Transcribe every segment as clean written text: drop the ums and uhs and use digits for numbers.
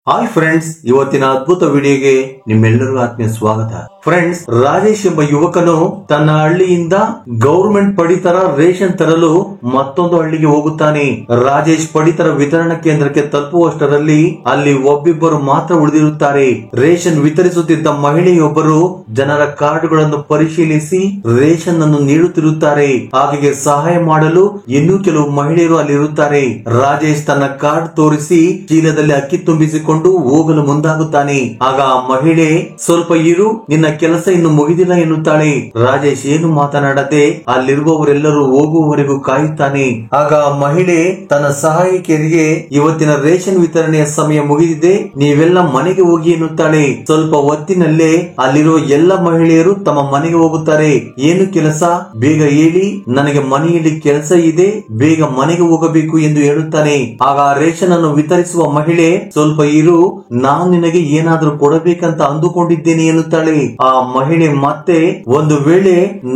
Hi friends, ಇವತ್ತಿನ ಅದ್ಭುತ ವಿಡಿಯೋಗೆ ನಿಮ್ಮೆಲ್ಲರಿಗೂ ಆತ್ಮೀಯ ಸ್ವಾಗತ. ಫ್ರೆಂಡ್ಸ್, ರಾಜೇಶ್ ಎಂಬ ಯುವಕನು ತನ್ನ ಹಳ್ಳಿಯಿಂದ ಗೌರ್ಮೆಂಟ್ ಪಡಿತರ ರೇಷನ್ ತರಲು ಮತ್ತೊಂದು ಹಳ್ಳಿಗೆ ಹೋಗುತ್ತಾನೆ. ರಾಜೇಶ್ ಪಡಿತರ ವಿತರಣಾ ಕೇಂದ್ರಕ್ಕೆ ತಲುಪುವಷ್ಟರಲ್ಲಿ ಅಲ್ಲಿ ಒಬ್ಬಿಬ್ಬರು ಮಾತ್ರ ಉಳಿದಿರುತ್ತಾರೆ. ರೇಷನ್ ವಿತರಿಸುತ್ತಿದ್ದ ಮಹಿಳೆಯೊಬ್ಬರು ಜನರ ಕಾರ್ಡ್ಗಳನ್ನು ಪರಿಶೀಲಿಸಿ ರೇಷನ್ ಅನ್ನು ನೀಡುತ್ತಿರುತ್ತಾರೆ. ಆಕೆಗೆ ಸಹಾಯ ಮಾಡಲು ಇನ್ನೂ ಕೆಲವು ಮಹಿಳೆಯರು ಅಲ್ಲಿರುತ್ತಾರೆ. ರಾಜೇಶ್ ತನ್ನ ಕಾರ್ಡ್ ತೋರಿಸಿ ಚೀಲದಲ್ಲಿ ಅಕ್ಕಿ ತುಂಬಿಸಿಕೊಂಡು ಹೋಗಲು ಮುಂದಾಗುತ್ತಾನೆ. ಆಗ ಆ ಮಹಿಳೆ, ಸ್ವಲ್ಪ ಇರು, ನಿನ್ನ ಕೆಲಸ ಇನ್ನು ಮುಗಿದಿಲ್ಲ ಎನ್ನುತ್ತಾಳೆ. ರಾಜೇಶ್ ಏನು ಮಾತನಾಡದೆ ಅಲ್ಲಿರುವವರೆಲ್ಲರೂ ಹೋಗುವವರೆಗೂ ಕಾಯುತ್ತಾನೆ. ಆಗ ಆ ಮಹಿಳೆ ತನ್ನ ಸಹಾಯಕಿಯರಿಗೆ, ಇವತ್ತಿನ ರೇಷನ್ ವಿತರಣೆಯ ಸಮಯ ಮುಗಿದಿದೆ, ನೀವೆಲ್ಲ ಮನೆಗೆ ಹೋಗಿ ಎನ್ನುತ್ತಾಳೆ. ಸ್ವಲ್ಪ ಹೊತ್ತಿನಲ್ಲೇ ಅಲ್ಲಿರುವ ಎಲ್ಲ ಮಹಿಳೆಯರು ತಮ್ಮ ಮನೆಗೆ ಹೋಗುತ್ತಾರೆ. ಏನು ಕೆಲಸ, ಬೇಗ ಹೇಳಿ, ನನಗೆ ಮನೆಯಲ್ಲಿ ಕೆಲಸ ಇದೆ, ಬೇಗ ಮನೆಗೆ ಹೋಗಬೇಕು ಎಂದು ಹೇಳುತ್ತಾನೆ. ಆಗ ಆ ರೇಷನ್ ಅನ್ನು ವಿತರಿಸುವ ಮಹಿಳೆ, ಸ್ವಲ್ಪ ಇರು, ನಾನು ನಿನಗೆ ಏನಾದ್ರೂ ಕೊಡಬೇಕಂತ ಅಂದುಕೊಂಡಿದ್ದೇನೆ ಎನ್ನುತ್ತಾಳೆ. ಆ ಮಹಿಳೆ ಮತ್ತೆ, ಒಂದು ವೇಳೆ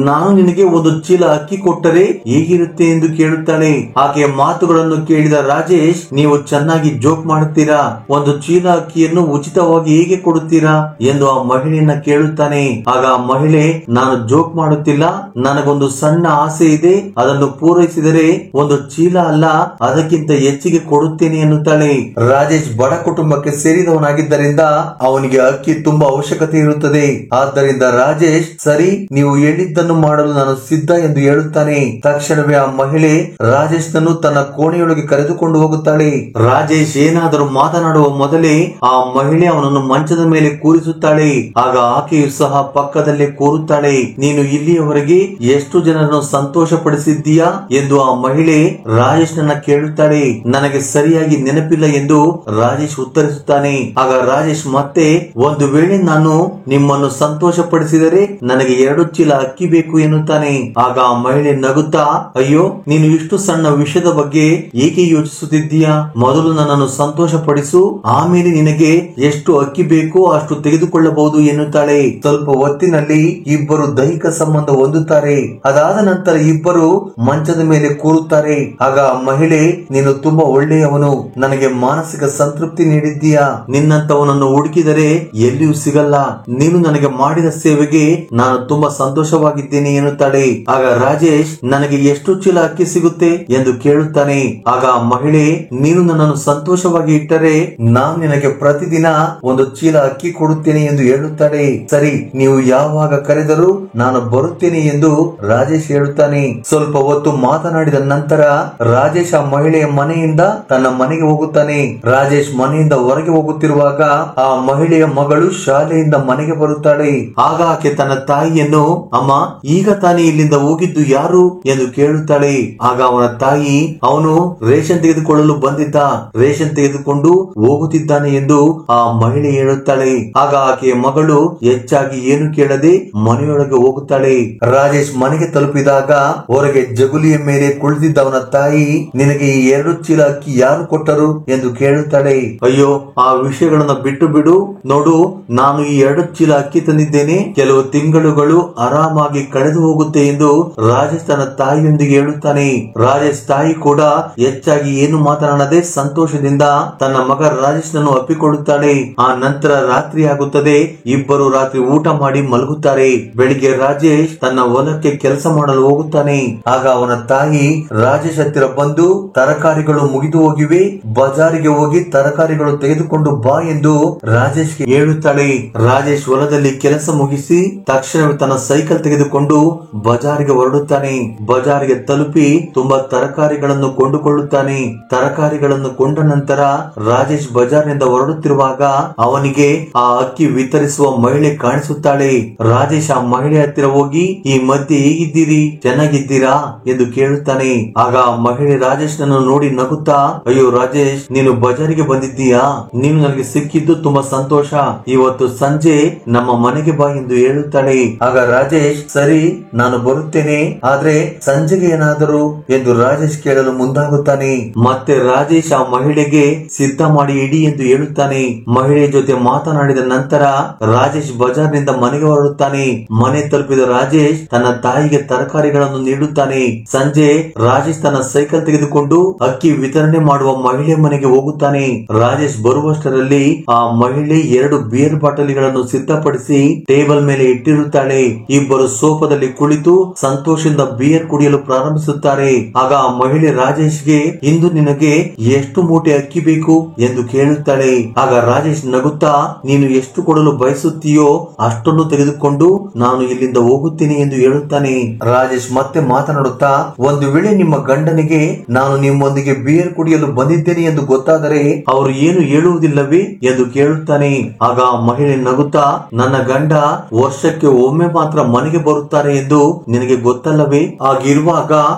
ನಾನು ನಿನಗೆ ಒಂದು ಚೀಲ ಅಕ್ಕಿ ಕೊಟ್ಟರೆ ಹೇಗಿರುತ್ತೆ ಎಂದು ಕೇಳುತ್ತಾಳೆ. ಆಕೆಯ ಮಾತುಗಳನ್ನು ಕೇಳಿದ ರಾಜೇಶ್, ನೀವು ಚೆನ್ನಾಗಿ ಜೋಕ್ ಮಾಡುತ್ತೀರಾ, ಒಂದು ಚೀಲ ಅಕ್ಕಿಯನ್ನು ಉಚಿತವಾಗಿ ಹೇಗೆ ಕೊಡುತ್ತೀರಾ ಎಂದು ಆ ಮಹಿಳೆಯನ್ನ ಕೇಳುತ್ತಾನೆ. ಆಗ ಆ ಮಹಿಳೆ, ನಾನು ಜೋಕ್ ಮಾಡುತ್ತಿಲ್ಲ, ನನಗೊಂದು ಸಣ್ಣ ಆಸೆ ಇದೆ, ಅದನ್ನು ಪೂರೈಸಿದರೆ ಒಂದು ಚೀಲ ಅಲ್ಲ ಅದಕ್ಕಿಂತ ಹೆಚ್ಚಿಗೆ ಕೊಡುತ್ತೇನೆ ಎನ್ನುತ್ತಾಳೆ. ರಾಜೇಶ್ ಬಡ ಕುಟುಂಬಕ್ಕೆ ಸೇರಿದವನಾಗಿದ್ದರಿಂದ ಅವನಿಗೆ ಅಕ್ಕಿ ತುಂಬಾ ಅವಶ್ಯಕತೆ ಇರುತ್ತದೆ. ಆದ್ದರಿಂದ ರಾಜೇಶ್, ಸರಿ, ನೀವು ಹೇಳಿದ್ದನ್ನು ಮಾಡಲು ನಾನು ಸಿದ್ಧ ಎಂದು ಹೇಳುತ್ತಾನೆ. ತಕ್ಷಣವೇ ಆ ಮಹಿಳೆ ರಾಜೇಶ್ ನನ್ನು ತನ್ನ ಕೋಣೆಯೊಳಗೆ ಕರೆದುಕೊಂಡು ಹೋಗುತ್ತಾಳೆ. ರಾಜೇಶ್ ಏನಾದರೂ ಮಾತನಾಡುವ ಮೊದಲೇ ಆ ಮಹಿಳೆ ಅವನನ್ನು ಮಂಚದ ಮೇಲೆ ಕೂರಿಸುತ್ತಾಳೆ. ಆಗ ಆಕೆಯು ಸಹ ಪಕ್ಕದಲ್ಲೇ ಕೂರುತ್ತಾಳೆ. ನೀನು ಇಲ್ಲಿಯವರೆಗೆ ಎಷ್ಟು ಜನರನ್ನು ಸಂತೋಷ ಪಡಿಸಿದ್ದೀಯಾ ಎಂದು ಆ ಮಹಿಳೆ ರಾಜೇಶ್ ನನ್ನ ಕೇಳುತ್ತಾಳೆ. ನನಗೆ ಸರಿಯಾಗಿ ನೆನಪಿಲ್ಲ ಎಂದು ರಾಜೇಶ್ ಉತ್ತರಿಸುತ್ತಾನೆ. ಆಗ ರಾಜೇಶ್ ಮತ್ತೆ, ಒಂದು ವೇಳೆ ನಾನು ನಿಮ್ಮನ್ನು ಸಂತೋಷ ಪಡಿಸಿದರೆ ನನಗೆ 2 ಚೀಲ ಅಕ್ಕಿ ಬೇಕು ಎನ್ನುತ್ತಾನೆ. ಆಗ ಆ ಮಹಿಳೆ ನಗುತ್ತಾ, ಅಯ್ಯೋ, ನೀನು ಇಷ್ಟು ಸಣ್ಣ ವಿಷಯದ ಬಗ್ಗೆ ಏಕೆ ಯೋಚಿಸುತ್ತಿದ್ದೀಯಾ, ಮೊದಲು ನನ್ನನ್ನು ಸಂತೋಷ ಪಡಿಸು, ಆಮೇಲೆ ನಿನಗೆ ಎಷ್ಟು ಅಕ್ಕಿ ಬೇಕೋ ಅಷ್ಟು ತೆಗೆದುಕೊಳ್ಳಬಹುದು ಎನ್ನುತ್ತಾಳೆ. ಸ್ವಲ್ಪ ಹೊತ್ತಿನಲ್ಲಿ ಇಬ್ಬರು ದೈಹಿಕ ಸಂಬಂಧ ಹೊಂದುತ್ತಾರೆ. ಅದಾದ ನಂತರ ಇಬ್ಬರು ಮಂಚದ ಮೇಲೆ ಕೂರುತ್ತಾರೆ. ಆಗ ಆ ಮಹಿಳೆ, ನೀನು ತುಂಬಾ ಒಳ್ಳೆಯವನು, ನನಗೆ ಮಾನಸಿಕ ಸಂತೃಪ್ತಿ ನೀಡಿದ್ದೀಯಾ, ನಿನ್ನಂತವನನ್ನು ಹುಡುಕಿದರೆ ಎಲ್ಲಿಯೂ ಸಿಗಲ್ಲ, ನೀನು ನನಗೆ ಮಾಡಿದ ಸೇವೆಗೆ ನಾನು ತುಂಬಾ ಸಂತೋಷವಾಗಿದ್ದೇನೆ ಎನ್ನುತ್ತಾಳೆ. ಆಗ ರಾಜೇಶ್, ನನಗೆ ಎಷ್ಟು ಚೀಲ ಅಕ್ಕಿ ಸಿಗುತ್ತೆ ಎಂದು ಕೇಳುತ್ತಾನೆ. ಆಗ ಆ ಮಹಿಳೆ, ನೀನು ನನ್ನನ್ನು ಸಂತೋಷವಾಗಿ ಇಟ್ಟರೆ ನಾನು ನಿನಗೆ ಪ್ರತಿದಿನ ಒಂದು ಚೀಲ ಅಕ್ಕಿ ಕೊಡುತ್ತೇನೆ ಎಂದು ಹೇಳುತ್ತಾಳೆ. ಸರಿ, ನೀವು ಯಾವಾಗ ಕರೆದರೂ ನಾನು ಬರುತ್ತೇನೆ ಎಂದು ರಾಜೇಶ್ ಹೇಳುತ್ತಾನೆ. ಸ್ವಲ್ಪ ಹೊತ್ತು ಮಾತನಾಡಿದ ನಂತರ ರಾಜೇಶ್ ಆ ಮಹಿಳೆಯ ಮನೆಯಿಂದ ತನ್ನ ಮನೆಗೆ ಹೋಗುತ್ತಾನೆ. ರಾಜೇಶ್ ಮನೆಯಿಂದ ಹೊರಗೆ ಹೋಗುತ್ತಿರುವಾಗ ಆ ಮಹಿಳೆಯ ಮಗಳು ಶಾಲೆಯಿಂದ ಮನೆಗೆ ಬರುತ್ತಾಳೆ. ಆಗ ಆಕೆ ತನ್ನ ತಾಯಿಯನ್ನು, ಅಮ್ಮ, ಈಗ ತಾನೇ ಇಲ್ಲಿಂದ ಹೋಗಿದ್ದು ಯಾರು ಎಂದು ಕೇಳುತ್ತಾಳೆ. ಆಗ ಅವನ ತಾಯಿ, ಅವನು ರೇಷನ್ ತೆಗೆದುಕೊಳ್ಳಲು ಬಂದಿದ್ದ, ರೇಷನ್ ತೆಗೆದುಕೊಂಡು ಹೋಗುತ್ತಿದ್ದಾನೆ ಎಂದು ಆ ಮಹಿಳೆ ಹೇಳುತ್ತಾಳೆ. ಆಗ ಆಕೆಯ ಮಗಳು ಹೆಚ್ಚಾಗಿ ಏನು ಕೇಳದೆ ಮನೆಯೊಳಗೆ ಹೋಗುತ್ತಾಳೆ. ರಾಜೇಶ್ ಮನೆಗೆ ತಲುಪಿದಾಗ ಹೊರಗೆ ಜಗುಲಿಯ ಮೇಲೆ ಕುಳಿತಿದ್ದ ಅವನ ತಾಯಿ, ನಿನಗೆ ಈ 2 ಚೀಲ ಅಕ್ಕಿ ಯಾರು ಕೊಟ್ಟರು ಎಂದು ಕೇಳುತ್ತಾಳೆ. ಅಯ್ಯೋ, ಆ ವಿಷಯಗಳನ್ನ ಬಿಟ್ಟು ಬಿಡು, ನೋಡು, ನಾನು ಈ 2 ಚೀಲ ಅಕ್ಕಿ ತಂದಿದ್ದೇನೆ, ಕೆಲವು ತಿಂಗಳುಗಳು ಆರಾಮಾಗಿ ಕಳೆದು ಹೋಗುತ್ತೆ ಎಂದು ರಾಜೇಶ್ ತನ್ನ ತಾಯಿಯೊಂದಿಗೆ ಹೇಳುತ್ತಾನೆ. ರಾಜೇಶ್ ತಾಯಿ ಕೂಡ ಹೆಚ್ಚಾಗಿ ಏನು ಮಾತನಾಡದೆ ಸಂತೋಷದಿಂದ ತನ್ನ ಮಗ ರಾಜೇಶ್ ನನ್ನು ಅಪ್ಪಿಕೊಳ್ಳುತ್ತಾಳೆ. ಆ ನಂತರ ರಾತ್ರಿ ಆಗುತ್ತದೆ. ಇಬ್ಬರು ರಾತ್ರಿ ಊಟ ಮಾಡಿ ಮಲಗುತ್ತಾರೆ. ಬೆಳಿಗ್ಗೆ ರಾಜೇಶ್ ತನ್ನ ಹೊಲಕ್ಕೆ ಕೆಲಸ ಮಾಡಲು ಹೋಗುತ್ತಾನೆ. ಆಗ ಅವನ ತಾಯಿ ರಾಜೇಶ್ ಹತ್ತಿರ ಬಂದು, ತರಕಾರಿಗಳು ಮುಗಿದು ಹೋಗಿವೆ, ಬಜಾರಿಗೆ ಹೋಗಿ ತರಕಾರಿಗಳು ತೆಗೆದುಕೊಂಡು ಬಾ ಎಂದು ರಾಜೇಶ್ ಹೇಳುತ್ತಾಳೆ. ರಾಜೇಶ್ ಹೊಲದಲ್ಲಿ ಕೆಲಸ ಮುಗಿಸಿ ತಕ್ಷಣವೇ ತನ್ನ ಸೈಕಲ್ ತೆಗೆದುಕೊಂಡು ಬಜಾರಿಗೆ ಹೊರಡುತ್ತಾನೆ. ಬಜಾರಿಗೆ ತಲುಪಿ ತುಂಬಾ ತರಕಾರಿಗಳನ್ನು ಕೊಂಡುಕೊಳ್ಳುತ್ತಾನೆ. ತರಕಾರಿಗಳನ್ನು ಕೊಂಡ ನಂತರ ರಾಜೇಶ್ ಬಜಾರ್ನಿಂದ ಹೊರಡುತ್ತಿರುವಾಗ ಅವನಿಗೆ ಆ ಅಕ್ಕಿ ವಿತರಿಸುವ ಮಹಿಳೆ ಕಾಣಿಸುತ್ತಾಳೆ. ರಾಜೇಶ್ ಆ ಮಹಿಳೆ ಹತ್ತಿರ ಹೋಗಿ, ಈ ಮಧ್ಯೆ ಹೇಗಿದ್ದೀರಿ, ಚೆನ್ನಾಗಿದ್ದೀರಾ ಎಂದು ಕೇಳುತ್ತಾನೆ. ಆಗ ಆ ಮಹಿಳೆ ರಾಜೇಶ್ ನನ್ನು ನೋಡಿ ನಗುತ್ತಾ, ಅಯ್ಯೋ ರಾಜೇಶ್, ನೀನು ಬಜಾರಿಗೆ ಬಂದಿದ್ದೀಯಾ, ನೀನು ನನಗೆ ಸಿಕ್ಕಿದ್ದು ತುಂಬಾ ಸಂತೋಷ. ಇವತ್ತು ಸಂಜೆ ನಮ್ಮ ಮನೆಗೆ ಬಾ ಎಂದು ಹೇಳುತ್ತಾಳೆ. ಆಗ ರಾಜೇಶ್ ಸರಿ ನಾನು ಬರುತ್ತೇನೆ, ಆದ್ರೆ ಸಂಜೆಗೆ ಏನಾದರೂ ಎಂದು ರಾಜೇಶ್ ಕೇಳಲು ಮುಂದಾಗುತ್ತಾನೆ. ಮತ್ತೆ ರಾಜೇಶ್ ಆ ಮಹಿಳೆಗೆ ಸಿದ್ಧ ಮಾಡಿ ಇಡಿ ಎಂದು ಹೇಳುತ್ತಾನೆ. ಮಹಿಳೆಯ ಜೊತೆ ಮಾತನಾಡಿದ ನಂತರ ರಾಜೇಶ್ ಬಜಾರ್ನಿಂದ ಮನೆಗೆ ಹೊರಡುತ್ತಾನೆ. ಮನೆ ತಲುಪಿದ ರಾಜೇಶ್ ತನ್ನ ತಾಯಿಗೆ ತರಕಾರಿಗಳನ್ನು ನೀಡುತ್ತಾನೆ. ಸಂಜೆ ರಾಜೇಶ್ ತನ್ನ ಸೈಕಲ್ ತೆಗೆದುಕೊಂಡು ಅಕ್ಕಿ ವಿತರಣೆ ಮಾಡುವ ಮಹಿಳೆ ಮನೆಗೆ ಹೋಗುತ್ತಾನೆ. ರಾಜೇಶ್ ಬರುವಷ್ಟರಲ್ಲಿ ಆ ಮಹಿಳೆ 2 ಬಿಯರ್ ಬಾಟಲಿಗಳನ್ನು ಸಿದ್ಧಪಡಿಸಿ ಟೇಬಲ್ ಮೇಲೆ ಇಟ್ಟಿರುತ್ತಾಳೆ. ಇಬ್ಬರು ಸೋಫಾದಲ್ಲಿ ಕುಳಿತು ಸಂತೋಷದಿಂದ ಬಿಯರ್ ಕುಡಿಯಲು ಪ್ರಾರಂಭಿಸುತ್ತಾರೆ. ಆಗ ಆ ಮಹಿಳೆ ರಾಜೇಶ್ಗೆ ಇಂದು ನಿನಗೆ ಎಷ್ಟು ಮೂಟೆ ಅಕ್ಕಿ ಬೇಕು ಎಂದು ಕೇಳುತ್ತಾಳೆ. ಆಗ ರಾಜೇಶ್ ನಗುತ್ತಾ ನೀನು ಎಷ್ಟು ಕೊಡಲು ಬಯಸುತ್ತೀಯೋ ಅಷ್ಟನ್ನು ತೆಗೆದುಕೊಂಡು ನಾನು ಇಲ್ಲಿಂದ ಹೋಗುತ್ತೇನೆ ಎಂದು ಹೇಳುತ್ತಾನೆ. ರಾಜೇಶ್ ಮತ್ತೆ ಮಾತನಾಡುತ್ತಾ ಒಂದು ವೇಳೆ ನಿಮ್ಮ ಗಂಡನಿಗೆ ನಾನು ನಿಮ್ಮೊಂದಿಗೆ ಬಿಯರ್ ಕುಡಿಯಲು ಬಂದಿದ್ದೇನೆ ಎಂದು ಗೊತ್ತಾದರೆ ಅವರು ಏನು ಹೇಳುವುದಿಲ್ಲವೇ ಎಂದು ಕೇಳುತ್ತಾನೆ. ಆಗ ಮಹಿಳೆ ನಗುತ್ತಾ ನನ್ನ ಗಂಡ ವರ್ಷಕ್ಕೆ ಒಮ್ಮೆ ಮಾತ್ರ ಮನೆಗೆ ಬರುತ್ತಾರೆ ಎಂದು ನಿನಗೆ ಗೊತ್ತಲ್ಲವೇ, ಹಾಗಿರುವಾಗ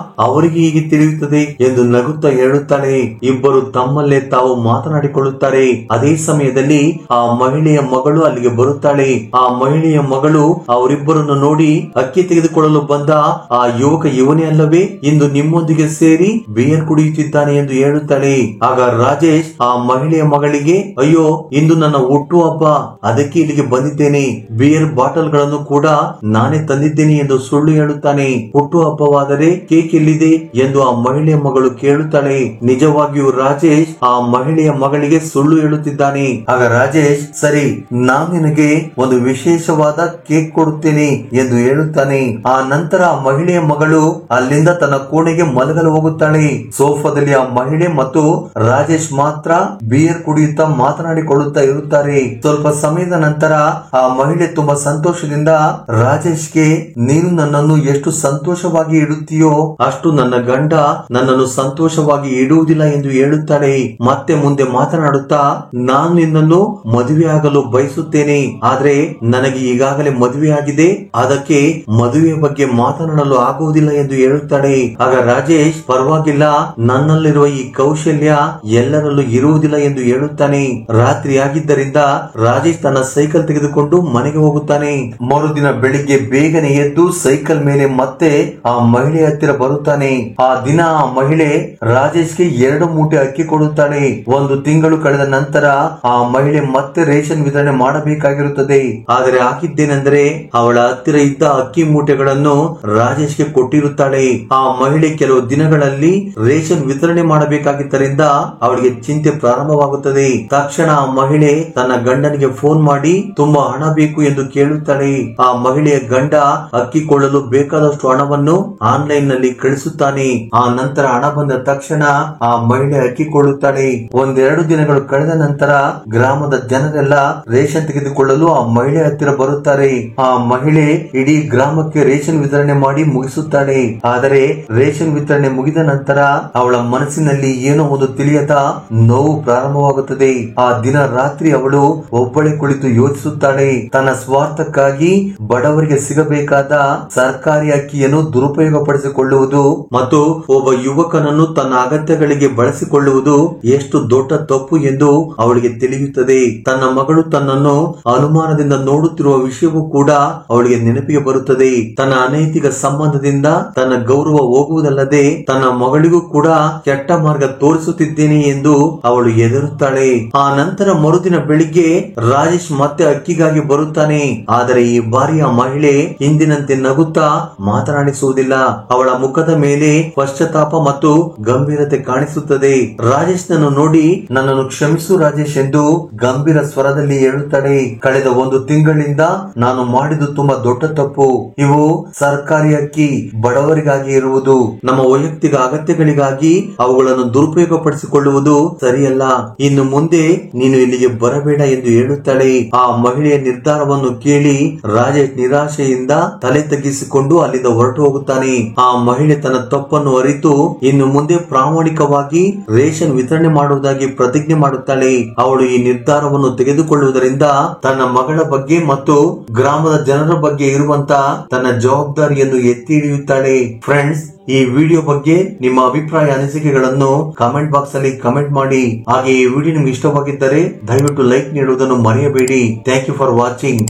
ಅವರಿಗೆ ಹೀಗೆ ತಿಳಿಯುತ್ತದೆ ಎಂದು ನಗುತ್ತಾ ಹೇಳುತ್ತಾಳೆ. ಇಬ್ಬರು ತಮ್ಮಲ್ಲೇ ತಾವು ಮಾತನಾಡಿಕೊಳ್ಳುತ್ತಾರೆ. ಅದೇ ಸಮಯದಲ್ಲಿ ಆ ಮಹಿಳೆಯ ಮಗಳು ಅಲ್ಲಿಗೆ ಬರುತ್ತಾಳೆ. ಆ ಮಹಿಳೆಯ ಮಗಳು ಅವರಿಬ್ಬರನ್ನು ನೋಡಿ ಅಕ್ಕಿ ತೆಗೆದುಕೊಳ್ಳಲು ಬಂದ ಆ ಯುವಕ ಇವನೇ ಅಲ್ಲವೇ ಇಂದು ನಿಮ್ಮೊಂದಿಗೆ ಸೇರಿ ಬಿಯರ್ ಕುಡಿಯುತ್ತಿದ್ದಾನೆ ಎಂದು ಹೇಳುತ್ತಾಳೆ. ಆಗ ರಾಜೇಶ್ ಆ ಮಹಿಳೆಯ ಮಗಳಿಗೆ ಅಯ್ಯೋ ಇಂದು ನನ್ನ ಹುಟ್ಟು ಹಬ್ಬ, ಅದಕ್ಕೆ ಇಲ್ಲಿಗೆ ಬಂದಿದ್ದೇನೆ, ಬಿಯರ್ ಬಾಟಲ್ ಗಳನ್ನು ಕೂಡ ನಾನೇ ತಂದಿದ್ದೇನೆ ಎಂದು ಸುಳ್ಳು ಹೇಳುತ್ತಾನೆ. ಹುಟ್ಟು ಹಬ್ಬವಾದರೆ ಕೇಕ್ ಎಲ್ಲಿದೆ ಎಂದು ಆ ಮಹಿಳೆಯ ಮಗಳು ಕೇಳುತ್ತಾಳೆ. ನಿಜವಾಗಿಯೂ ರಾಜೇಶ್ ಆ ಮಹಿಳೆಯ ಮಗಳಿಗೆ ಸುಳ್ಳು ಹೇಳುತ್ತಿದ್ದಾನೆ. ಆಗ ರಾಜೇಶ್ ಸರಿ ನಾನು ನಿನಗೆ ಒಂದು ವಿಶೇಷವಾದ ಕೇಕ್ ಕೊಡುತ್ತೇನೆ ಎಂದು ಹೇಳುತ್ತಾನೆ. ಆ ನಂತರ ಆ ಮಹಿಳೆಯ ಮಗಳು ಅಲ್ಲಿಂದ ತನ್ನ ಕೋಣೆಗೆ ಮಲಗಲು ಹೋಗುತ್ತಾಳೆ. ಸೋಫಾದಲ್ಲಿ ಆ ಮಹಿಳೆ ಮತ್ತು ರಾಜೇಶ್ ಮಾತ್ರ ಬಿಯರ್ ಕುಡಿಯುತ್ತಾ ಮಾತನಾಡಿಕೊಳ್ಳುತ್ತಾ ಇರುತ್ತಾರೆ. ಸ್ವಲ್ಪ ಸಮಯದ ನಂತರ ಆ ಮಹಿಳೆ ತುಂಬಾ ಸಂತೋಷದಿಂದ ರಾಜೇಶ್ಗೆ ನೀನು ನನ್ನನ್ನು ಎಷ್ಟು ಸಂತೋಷವಾಗಿ ಇಡುತ್ತೀಯೋ ಅಷ್ಟು ನನ್ನ ಗಂಡ ನನ್ನನ್ನು ಸಂತೋಷವಾಗಿ ಇಡುವುದಿಲ್ಲ ಎಂದು ಹೇಳುತ್ತಾಳೆ. ಮತ್ತೆ ಮುಂದೆ ಮಾತನಾಡುತ್ತಾ ನಾನು ನಿನ್ನನ್ನು ಮದುವೆಯಾಗಲು ಬಯಸುತ್ತೇನೆ, ಆದ್ರೆ ನನಗೆ ಈಗಾಗಲೇ ಮದುವೆಯಾಗಿದೆ, ಅದಕ್ಕೆ ಮದುವೆಯ ಬಗ್ಗೆ ಮಾತನಾಡಲು ಆಗುವುದಿಲ್ಲ ಎಂದು ಹೇಳುತ್ತಾಳೆ. ಆಗ ರಾಜೇಶ್ ಪರವಾಗಿಲ್ಲ, ನನ್ನಲ್ಲಿರುವ ಈ ಕೌಶಲ್ಯ ಎಲ್ಲರಲ್ಲೂ ಇರುವುದಿಲ್ಲ ಎಂದು ಹೇಳುತ್ತಾನೆ. ರಾತ್ರಿ ಆಗಿದ್ದರಿಂದ ರಾಜೇಶ್ ತನ್ನ ಸೈಕಲ್ ತೆಗೆದುಕೊಂಡು ಮನೆಗೆ ಹೋಗುತ್ತಾನೆ. ಮರುದಿನ ಬೆಳಿಗ್ಗೆ ಬೇಗನೆ ಎದ್ದು ಸೈಕಲ್ ಮೇಲೆ ಮತ್ತೆ ಆ ಮಹಿಳೆ ಹತ್ತಿರ ಬರುತ್ತಾನೆ. ಆ ದಿನ ಆ ಮಹಿಳೆ ರಾಜೇಶ್ಗೆ 2 ಮೂಟೆ ಅಕ್ಕಿ ಕೊಡುತ್ತಾಳೆ. 1 ತಿಂಗಳು ಕಳೆದ ನಂತರ ಆ ಮಹಿಳೆ ಮತ್ತೆ ರೇಷನ್ ವಿತರಣೆ ಮಾಡಬೇಕಾಗಿರುತ್ತದೆ. ಆದರೆ ಆಗಿದ್ದೇನೆಂದರೆ ಅವಳ ಹತ್ತಿರ ಇದ್ದ ಅಕ್ಕಿ ಮೂಟೆಗಳನ್ನು ರಾಜೇಶ್ಗೆ ಕೊಟ್ಟಿರುತ್ತಾಳೆ. ಆ ಮಹಿಳೆ ಕೆಲವು ದಿನಗಳಲ್ಲಿ ರೇಷನ್ ವಿತರಣೆ ಮಾಡಬೇಕಾಗಿದ್ದರಿಂದ ಅವಳಿಗೆ ಚಿಂತೆ ಪ್ರಾರಂಭವಾಗುತ್ತದೆ. ತಕ್ಷಣ ಆ ಮಹಿಳೆ ತನ್ನ ಗಂಡನಿಗೆ ಫೋನ್ ಮಾಡಿ ತುಂಬಾ ಹಣ ಬೇಕು ಎಂದು ಕೇಳುತ್ತಾಳೆ. ಆ ಮಹಿಳೆಯ ಗಂಡ ಅಕ್ಕಿ ಕೊಳ್ಳಲು ಬೇಕಾದಷ್ಟು ಹಣವನ್ನು ಆನ್ಲೈನ್ ನಲ್ಲಿ ಕಳಿಸುತ್ತಾನೆ. ಆ ನಂತರ ಹಣ ಬಂದ ತಕ್ಷಣ ಆ ಮಹಿಳೆ ಅಕ್ಕಿ ಕೊಳ್ಳುತ್ತಾಳೆ. 1-2 ದಿನಗಳು ಕಳೆದ ನಂತರ ಗ್ರಾಮದ ಜನರೆಲ್ಲ ರೇಷನ್ ತೆಗೆದುಕೊಳ್ಳಲು ಆ ಮಹಿಳೆ ಹತ್ತಿರ ಬರುತ್ತಾರೆ. ಆ ಮಹಿಳೆ ಇಡೀ ಗ್ರಾಮಕ್ಕೆ ರೇಷನ್ ವಿತರಣೆ ಮಾಡಿ ಮುಗಿಸುತ್ತಾಳೆ. ಆದರೆ ರೇಷನ್ ವಿತರಣೆ ಮುಗಿದ ನಂತರ ಅವಳ ಮನಸ್ಸಿನಲ್ಲಿ ಏನೋ ಒಂದು ತಿಳಿಯದ ನೋವು ಪ್ರಾರಂಭವಾಗುತ್ತದೆ. ಆ ದಿನ ರಾತ್ರಿ ಅವಳು ಒಬ್ಬಳೆ ಕುಳಿತು ಯೋಚಿಸುತ್ತಾಳೆ. ತನ್ನ ಸ್ವಾರ್ಥಕ್ಕಾಗಿ ಬಡವರಿಗೆ ಸಿಗಬೇಕಾದ ಸರ್ಕಾರಿ ಅಕ್ಕಿಯನ್ನು ದುರುಪಯೋಗ ಪಡಿಸಿಕೊಳ್ಳುವುದು ಮತ್ತು ಒಬ್ಬ ಯುವಕನನ್ನು ತನ್ನ ಅಗತ್ಯಗಳಿಗೆ ಬಳಸಿಕೊಳ್ಳುವುದು ಎಷ್ಟು ದೊಡ್ಡ ತಪ್ಪು ಎಂದು ಅವಳಿಗೆ ತಿಳಿಯುತ್ತದೆ. ತನ್ನ ಮಗಳು ತನ್ನನ್ನು ಅನುಮಾನದಿಂದ ನೋಡುತ್ತಿರುವ ವಿಷಯವೂ ಕೂಡ ಅವಳಿಗೆ ನೆನಪಿಗೆ ಬರುತ್ತದೆ. ತನ್ನ ಅನೈತಿಕ ಸಂಬಂಧದಿಂದ ತನ್ನ ಗೌರವ ಹೋಗುವುದಲ್ಲದೆ ತನ್ನ ಮಗಳಿಗೂ ಕೂಡ ಕೆಟ್ಟ ಮಾರ್ಗ ತೋರಿಸುತ್ತಿದ್ದೇನೆ ಎಂದು ಅವಳು ಹೆದರುತ್ತಾಳೆ. ಆ ನಂತರ ಮರುದಿನ ಬೆಳಿಗ್ಗೆ ರಾಜೇಶ್ ಮತ್ತೆ ಅಕ್ಕಿಗಾಗಿ ಬರುತ್ತಾನೆ. ಆದರೆ ಈ ಬಾರಿ ಆ ಮಹಿಳೆ ಹಿಂದಿನಂತೆ ನಗುತ್ತಾ ಮಾತನಾಡಿಸುವುದಿಲ್ಲ. ಅವಳ ಮುಖದ ಮೇಲೆ ಪಶ್ಚಾತ್ತಾಪ ಮತ್ತು ಗಂಭೀರತೆ ಕಾಣಿಸುತ್ತದೆ. ರಾಜೇಶ್ ನನ್ನು ನೋಡಿ ನನ್ನನ್ನು ಕ್ಷಮಿಸು ರಾಜೇಶ್ ಎಂದು ಗಂಭೀರ ಸ್ವರದಲ್ಲಿ ಹೇಳುತ್ತಾಳೆ. ಕಳೆದ 1 ತಿಂಗಳಿಂದ ನಾನು ಮಾಡಿದ್ದು ತುಂಬಾ ದೊಡ್ಡ ತಪ್ಪು. ಇವು ಸರ್ಕಾರಿ ಅಕ್ಕಿ ಬಡವರಿಗಾಗಿ ಇರುವುದು, ನಮ್ಮ ವೈಯಕ್ತಿಕ ಅಗತ್ಯಗಳಿಗಾಗಿ ಅವುಗಳನ್ನು ದುರುಪಯೋಗ ಪಡಿಸಿಕೊಳ್ಳುವುದು ಸರಿಯಲ್ಲ. ಇನ್ನು ಮುಂದೆ ನೀನು ಇಲ್ಲಿಗೆ ಬರಬೇಡ ಎಂದು ಹೇಳುತ್ತಾಳೆ. ಆ ಮಹಿಳೆಯ ನಿರ್ಧಾರವನ್ನು ಕೇಳಿ ರಾಜೇಶ್ ನಿರಾಶೆಯಿಂದ ತಲೆ ತಗ್ಗಿಸಿಕೊಂಡು ಅಲ್ಲಿಂದ ಹೊರಟು ಹೋಗುತ್ತಾನೆ. ಆ ಮಹಿಳೆ ತನ್ನ ತಪ್ಪನ್ನು ಅರಿತು ಇನ್ನು ಮುಂದೆ ಪ್ರಾಮಾಣಿಕವಾಗಿ ರೇಷನ್ ವಿತರಣೆ ಮಾಡುವುದಾಗಿ ಪ್ರತಿಜ್ಞೆ ಮಾಡುತ್ತಾಳೆ. ಅವಳು ಈ ನಿರ್ಧಾರವನ್ನು ತೆಗೆದುಕೊಳ್ಳುವುದರಿಂದ ತನ್ನ ಮಗಳ ಬಗ್ಗೆ ಮತ್ತು ಗ್ರಾಮದ ಜನರ ಬಗ್ಗೆ ಇರುವಂತ ತನ್ನ ಜವಾಬ್ದಾರಿಯನ್ನು ಎತ್ತಿ ಹಿಡಿಯುತ್ತಾಳೆ. ಫ್ರೆಂಡ್ಸ್, ಈ ವಿಡಿಯೋ ಬಗ್ಗೆ ನಿಮ್ಮ ಅಭಿಪ್ರಾಯ ಅನಿಸಿಕೆಗಳನ್ನು ಕಾಮೆಂಟ್ ಬಾಕ್ಸ್ ಅಲ್ಲಿ ಕಮೆಂಟ್ ಮಾಡಿ. ಹಾಗೆ ಈ ವಿಡಿಯೋ ನಿಮ್ಗೆ ಇಷ್ಟವಾಗಿದ್ದರೆ ದಯವಿಟ್ಟು ಲೈಕ್ ನೀಡುವುದನ್ನು ಮರೆಯಬೇಡಿ. Thank you for watching.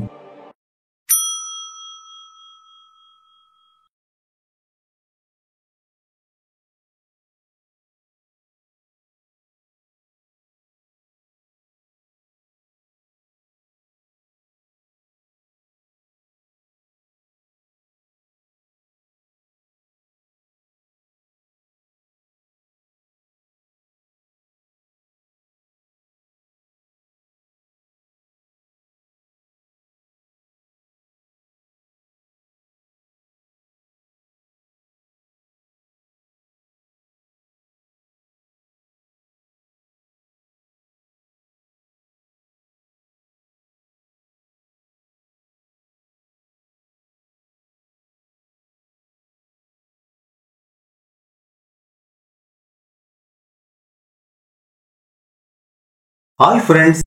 Hi friends,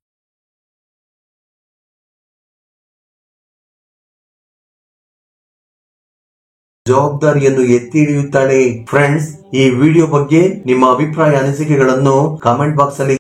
ಜವಾಬ್ದಾರಿಯನ್ನು ಎತ್ತಿ ಹಿಡಿಯುತ್ತಾಳೆ. ಫ್ರೆಂಡ್ಸ್, ಈ ವಿಡಿಯೋ ಬಗ್ಗೆ ನಿಮ್ಮ ಅಭಿಪ್ರಾಯ ಅನಿಸಿಕೆಗಳನ್ನು ಕಾಮೆಂಟ್ ಬಾಕ್ಸ್ ಅಲ್ಲಿ